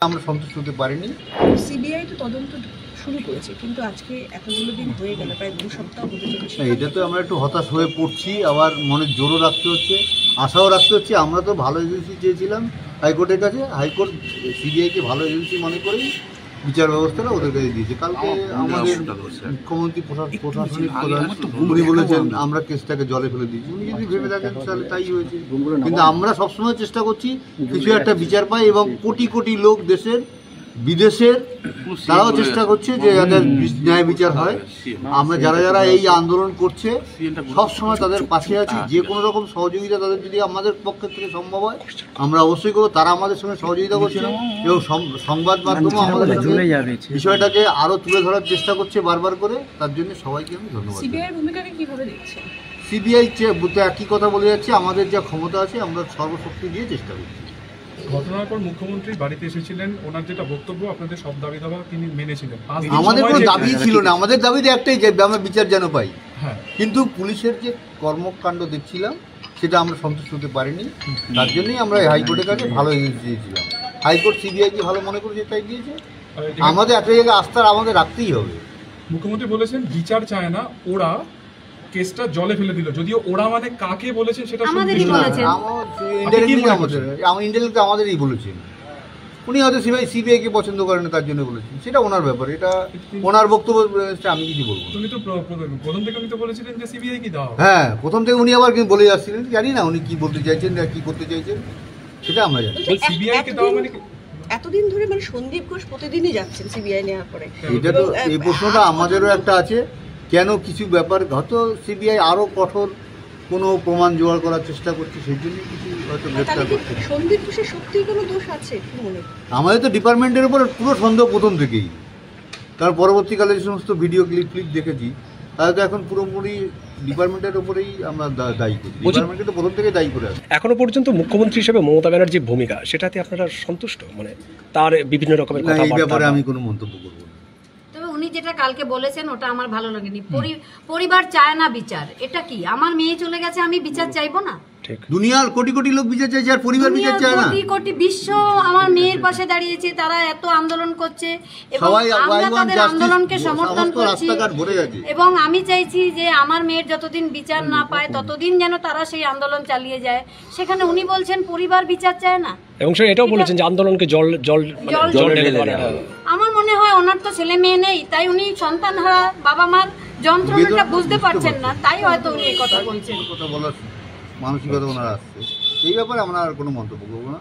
আমরা সন্তুষ্ট হতে পারিনি। সিবিআই তো তদন্ত শুরু করেছে, কিন্তু আজকে এতগুলো দিন হয়ে গেল, প্রায় 2 সপ্তাহ হতে চলেছে। এটা তো আমরা একটু হতাশ হয়ে পড়ছি, আবার মনে জোরও রাখতে হচ্ছে, আশাও রাখতে হচ্ছে। আমরা তো ভালো এজেন্সি চেয়েছিলাম হাইকোর্টের কাছে, হাইকোর্ট সিবিআইকে ভালো এজেন্সি মনে করেই বিচার ব্যবস্থাটা ওদের কাছে দিয়েছে। কালকে আমাদের মুখ্যমন্ত্রী প্রশাসনিক প্রধান উনি বলেছেন আমরা কেসটাকে জলে ফেলে দিয়েছি। উনি যদি ভেবে থাকেন তাহলে তাই হয়েছে, কিন্তু আমরা সবসময় চেষ্টা করছি কিছু একটা বিচার পাই, এবং কোটি কোটি লোক দেশের বিদেশের তারাও চেষ্টা করছে যে যাদের ন্যায় বিচার হয়। আমরা যারা যারা এই আন্দোলন করছে সব সময় তাদের পাশে আছি। যে কোনো রকম সহযোগিতা তাদের যদি আমাদের পক্ষ থেকে সম্ভব হয় আমরা অবশ্যই করবো। তারা আমাদের সঙ্গে সহযোগিতা করছে এবং সংবাদ মাধ্যমে আমাদের বিষয়টাকে আরো তুলে ধরার চেষ্টা করছে বারবার করে। তার জন্য সবাইকে আমি ধন্যবাদ। সিবিআই ভূমিকাকে কিভাবে দেখছেন? সিবিআই একই কথা বলে যাচ্ছে, আমাদের যা ক্ষমতা আছে আমরা সর্বশক্তি দিয়ে চেষ্টা করছি। ঘটনার পর মুখ্যমন্ত্রী বাড়িতে এসেছিলেন, ওনার যেটা বক্তব্য আপনাদের সব দাবি দাবা তিনি মেনেছিলেন। আমাদের কোনো দাবি ছিল না, আমাদের দাবিতে একটাই যে আমরা বিচার যেন পাই। কিন্তু পুলিশের যে কর্মকাণ্ড দেখছিলাম সেটা আমরা সন্তুষ্ট হতে পারিনি। তার জন্যই আমরা হাইকোর্টের কাছে ভালো এগিয়ে দিয়েছিলাম। হাইকোর্ট সিবিআইকে ভালো মনে করেছে তাই দিয়েছে। আমাদের একটা জায়গায় আস্থা আমাদের রাখতেই হবে। মুখ্যমন্ত্রী বলেছেন বিচার চায় না, ওরা কেসটা জলে ফেলে দিল। যদিও ওরা মানে কাকে বলেছেন সেটা আমাদেরই বলেছেন। উনি হয়তো সিবিআইকে পছন্দ করেন তার জন্য বলেছেন, সেটা ওনার ব্যাপার, এটা ওনার বক্তব্য, আমি কিছু বলবো। তুমি তো প্রথম থেকে উনি তো বলেছিলেন যে সিবিআই কি দাও। হ্যাঁ, প্রথম থেকে উনি আবার বলে যাচ্ছিলেন, জানি না উনি কি বলতে চাইছেন না কি করতে চাইছেন, সেটা আমরা জানি। সিবিআই কে দাও মানে এতদিন ধরে মানে সন্দীপ ঘোষ প্রতিদিনই যাচ্ছেন সিবিআই নেওয়ার পরে। এটা তো এই প্রশ্নটা আমাদেরও একটা আছে, কেন কিছু ব্যাপার হয়তো সিবিআই আরো কঠোর কোনো প্রমাণ জোগাড় করার চেষ্টা করছে, সেই জন্য কিছু হয়তো গ্রেফতার করছে। সন্দীপ ঘোষের সত্যিই কোনো দোষ আছে মনে? আমাদের তো ডিপার্টমেন্টের উপর পুরো সন্দেহ প্রথম থেকেই, কারণ পরবর্তীকালে যে সমস্ত ভিডিও ক্লিপ দেখেছি তাহলে তো এখন পুরোপুরি ডিপার্টমেন্টের উপরেই আমরা দায়ী করি। ডিপার্টমেন্টকে তো প্রথম থেকে দায়ী করে আসি। এখনো পর্যন্ত মুখ্যমন্ত্রী হিসেবে মমতা ব্যানার্জির ভূমিকা, সেটাতে আপনারা সন্তুষ্ট? মানে তার বিভিন্ন রকমের কথা, এই ব্যাপারে আমি কোনো মন্তব্য করব না। উনি যেটা কালকে বলেছেন ওটা আমার ভালো লাগেনি। পরিবার চায় না বিচার, এটা কি? আমার মেয়ে চলে গেছে, আমি বিচার চাইবো না? দুনিয়ার কোটি কোটি লোক বিচার চাইছে আর পরিবার বিচার চায় না। কোটি কোটি বিশ্ব আমার মেয়ের পাশে দাঁড়িয়েছে, তারা এত আন্দোলন করছে এবং আমরা তাদের আন্দোলনকে সমর্থন করছি। এবং আমি চাইছি যে আমার মেয়ের যতদিন বিচার না পায় ততদিন যেন তারা সেই আন্দোলন চালিয়ে যায়। সেখানে উনি বলছেন পরিবার বিচার চায় না, এবং সে এটাও বলেছেন যে আন্দোলনকে জল আমার মনে হয় ওনার তো ছেলে মেয়ে নেই, তাই উনি সন্তানহারা বাবা মার যন্ত্রণাটা বুঝতে পারছেন না, তাই হয়তো উনি এই কথা বলছেন। কথা বলার মানসিকতা ওনার আসছে, এই ব্যাপারে আমরা আর কোনো মন্তব্য করবো না।